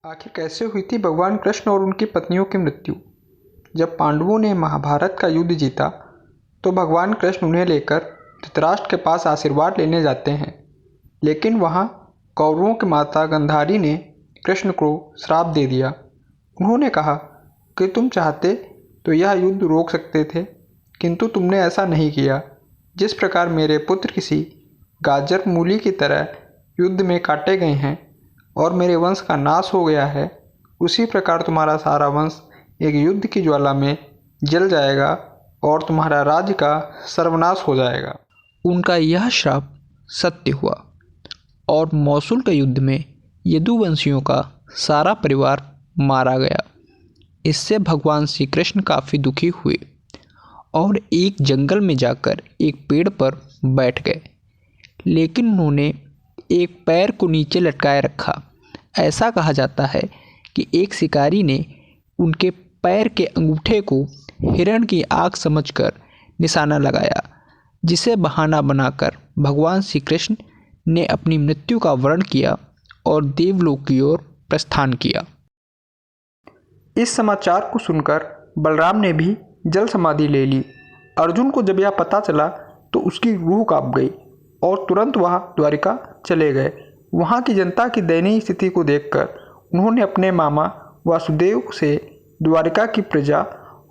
आखिर कैसे हुई थी भगवान कृष्ण और उनकी पत्नियों की मृत्यु। जब पांडवों ने महाभारत का युद्ध जीता तो भगवान कृष्ण उन्हें लेकर धृतराष्ट्र के पास आशीर्वाद लेने जाते हैं, लेकिन वहाँ कौरवों की माता गांधारी ने कृष्ण को श्राप दे दिया। उन्होंने कहा कि तुम चाहते तो यह युद्ध रोक सकते थे, किंतु तुमने ऐसा नहीं किया। जिस प्रकार मेरे पुत्र किसी गाजर मूली की तरह युद्ध में काटे गए हैं और मेरे वंश का नाश हो गया है, उसी प्रकार तुम्हारा सारा वंश एक युद्ध की ज्वाला में जल जाएगा और तुम्हारा राज्य का सर्वनाश हो जाएगा। उनका यह श्राप सत्य हुआ और मौसूल के युद्ध में यदुवंशियों का सारा परिवार मारा गया। इससे भगवान श्री कृष्ण काफ़ी दुखी हुए और एक जंगल में जाकर एक पेड़ पर बैठ गए, लेकिन उन्होंने एक पैर को नीचे लटकाए रखा। ऐसा कहा जाता है कि एक शिकारी ने उनके पैर के अंगूठे को हिरण की आँख समझकर निशाना लगाया, जिसे बहाना बनाकर भगवान श्री कृष्ण ने अपनी मृत्यु का वर्ण किया और देवलोक की ओर प्रस्थान किया। इस समाचार को सुनकर बलराम ने भी जल समाधि ले ली। अर्जुन को जब यह पता चला तो उसकी रूह कांप गई और तुरंत वह द्वारिका चले गए। वहाँ की जनता की दयनीय स्थिति को देखकर उन्होंने अपने मामा वासुदेव से द्वारिका की प्रजा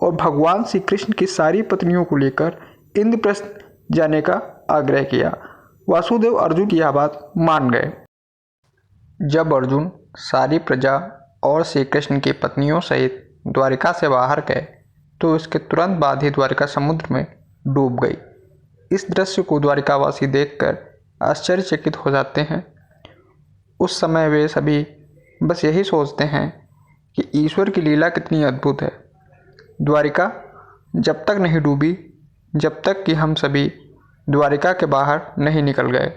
और भगवान श्री कृष्ण की सारी पत्नियों को लेकर इंद्रप्रस्थ जाने का आग्रह किया। वासुदेव अर्जुन की यह बात मान गए। जब अर्जुन सारी प्रजा और श्री कृष्ण की पत्नियों सहित द्वारिका से बाहर गए तो उसके तुरंत बाद ही द्वारिका समुद्र में डूब गई। इस दृश्य को द्वारिकावासी देखकर आश्चर्यचकित हो जाते हैं। उस समय वे सभी बस यही सोचते हैं कि ईश्वर की लीला कितनी अद्भुत है। द्वारिका जब तक नहीं डूबी जब तक कि हम सभी द्वारिका के बाहर नहीं निकल गए।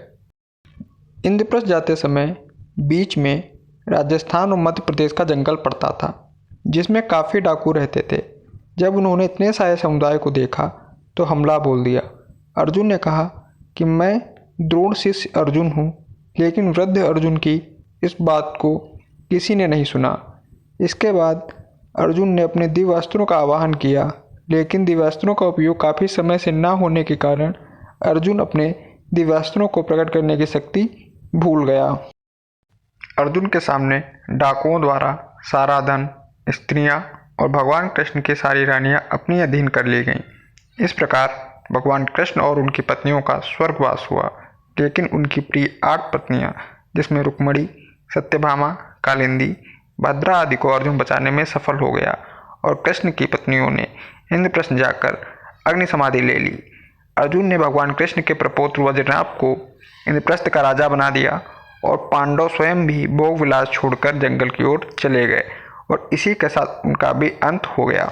इंद्रप्रस्थ जाते समय बीच में राजस्थान और मध्य प्रदेश का जंगल पड़ता था, जिसमें काफ़ी डाकू रहते थे। जब उन्होंने इतने सारे समुदाय को देखा तो हमला बोल दिया। अर्जुन ने कहा कि मैं द्रोण शिष्य अर्जुन हूँ, लेकिन वृद्ध अर्जुन की इस बात को किसी ने नहीं सुना। इसके बाद अर्जुन ने अपने दिव्यास्त्रों का आवाहन किया, लेकिन दिव्यास्त्रों का उपयोग काफ़ी समय से न होने के कारण अर्जुन अपने दिव्यास्त्रों को प्रकट करने की शक्ति भूल गया। अर्जुन के सामने डाकुओं द्वारा सारा धन, स्त्रियां और भगवान कृष्ण की सारी रानियां अपनी अधीन कर ली गईं। इस प्रकार भगवान कृष्ण और उनकी पत्नियों का स्वर्गवास हुआ, लेकिन उनकी प्रिय 8 पत्नियां, जिसमें रुक्मणी, सत्यभामा, कालिंदी, भद्रा आदि को अर्जुन बचाने में सफल हो गया और कृष्ण की पत्नियों ने इंद्रप्रस्थ जाकर अग्नि समाधि ले ली। अर्जुन ने भगवान कृष्ण के प्रपौत्र वज्रनाभ को इंद्रप्रस्थ का राजा बना दिया और पांडव स्वयं भी भोग विलास छोड़कर जंगल की ओर चले गए और इसी के साथ उनका भी अंत हो गया।